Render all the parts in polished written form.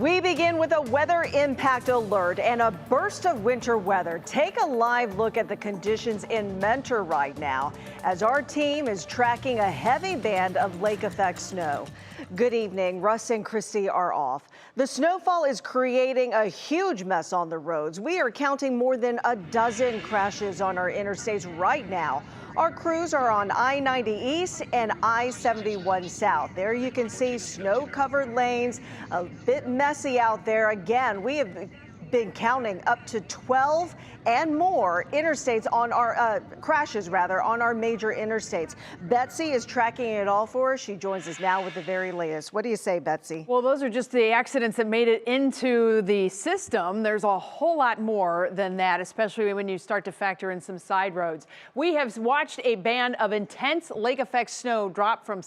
We begin with a weather impact alert and a burst of winter weather. Take a live look at the conditions in Mentor right now as our team is tracking a heavy band of lake effect snow. Good evening. Russ and Christy are off. The snowfall is creating a huge mess on the roads. We are counting more than a dozen crashes on our interstates right now. Our crews are on I-90 East and I-71 South. There you can see snow-covered lanes, a bit messy out there. Again, we have been counting up to 12 and more interstates on our crashes on our major interstates. Betsy is tracking it all for us. She joins us now with the very latest. What do you say, Betsy? Well, those are just the accidents that made it into the system. There's a whole lot more than that, especially when you start to factor in some side roads. We have watched a band of intense lake effect snow drop from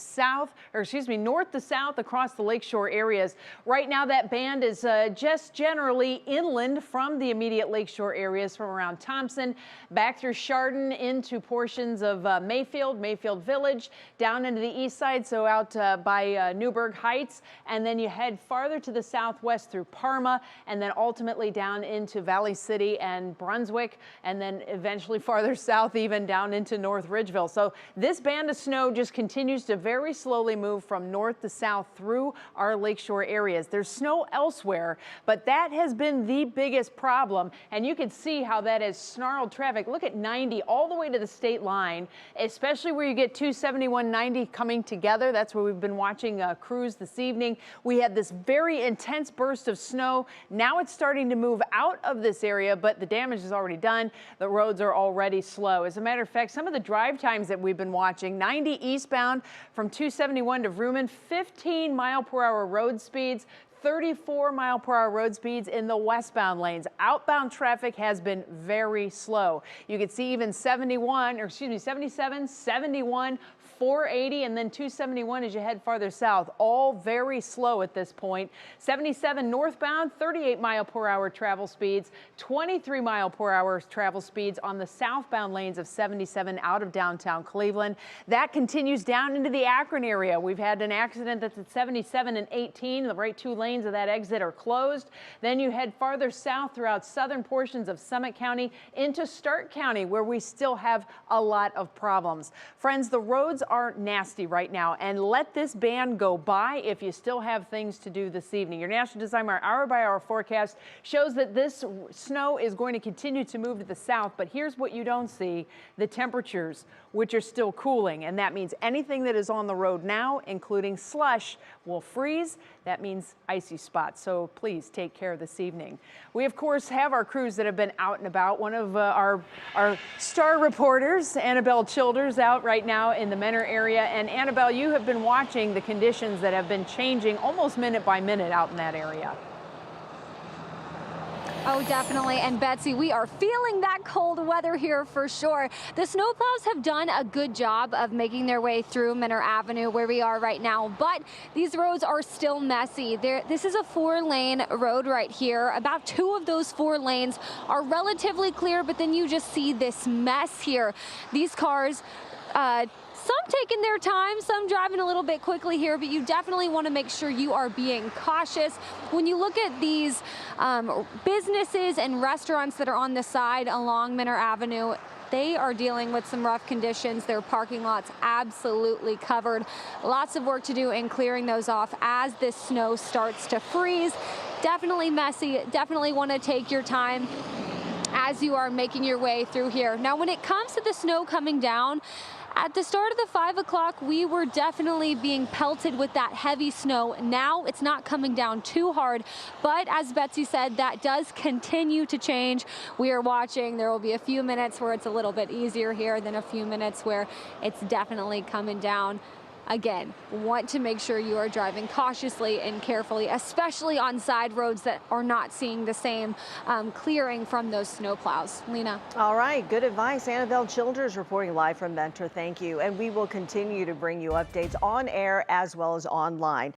north to south across the lakeshore areas. Right now, that band is just generally inland from the immediate lakeshore areas, from around Thompson, back through Chardon into portions of Mayfield Village, down into the east side, so out by Newburgh Heights, and then you head farther to the southwest through Parma, and then ultimately down into Valley City and Brunswick, and then eventually farther south even down into North Ridgeville. So this band of snow just continues to very slowly move from north to south through our lakeshore areas. There's snow elsewhere, but that has been the biggest problem, and you can see how that has snarled traffic. Look at 90 all the way to the state line, especially where you get 271, 90 coming together. That's where we've been watching crews this evening. We had this very intense burst of snow. Now it's starting to move out of this area, but the damage is already done. The roads are already slow. As a matter of fact, some of the drive times that we've been watching, 90 eastbound from 271 to Vrooman, 15-mile-per-hour road speeds, 34-mile-per-hour road speeds in the westbound lanes. Outbound traffic has been very slow. You can see even 77, 71, 480, and then 271 as you head farther south, all very slow at this point. 77 northbound, 38-mile-per-hour travel speeds, 23-mile-per-hour travel speeds on the southbound lanes of 77 out of downtown Cleveland. That continues down into the Akron area. We've had an accident that's at 77 and 18. The right two lanes of that exit are closed. Then you head farther south throughout southern portions of Summit County into Stark County, where we still have a lot of problems. Friends, the roads are nasty right now, and let this band go by if you still have things to do this evening. Your National Designer hour-by-hour forecast shows that this snow is going to continue to move to the south, but here's what you don't see: the temperatures, which are still cooling, and that means anything that is on the road now, including slush, will freeze. That means icy spots, so please take care this evening. We, of course, have our crews that have been out and about. One of our star reporters, Annabelle Childers, out right now in the Mentor area. And Annabelle, you have been watching the conditions that have been changing almost minute by minute out in that area. Oh, definitely. And Betsy, we are feeling that cold weather here for sure. The snowplows have done a good job of making their way through Mentor Avenue where we are right now, but these roads are still messy. This is a 4-lane road right here. About 2 of those 4 lanes are relatively clear, but then you just see this mess here. These cars, some taking their time, some driving a little bit quickly here, but you definitely want to make sure you are being cautious. When you look at these businesses and restaurants that are on the side along Mentor Avenue, they are dealing with some rough conditions. Their parking lots absolutely covered. Lots of work to do in clearing those off as this snow starts to freeze. Definitely messy. Definitely want to take your time as you are making your way through here. Now, when it comes to the snow coming down, at the start of the 5 o'clock, we were definitely being pelted with that heavy snow. Now it's not coming down too hard, but as Betsy said, that does continue to change. We are watching. There will be a few minutes where it's a little bit easier here, then a few minutes where it's definitely coming down. Again, want to make sure you are driving cautiously and carefully, especially on side roads that are not seeing the same clearing from those snow plows. Lena. All right, good advice. Annabelle Childers reporting live from Mentor. Thank you. And we will continue to bring you updates on air as well as online.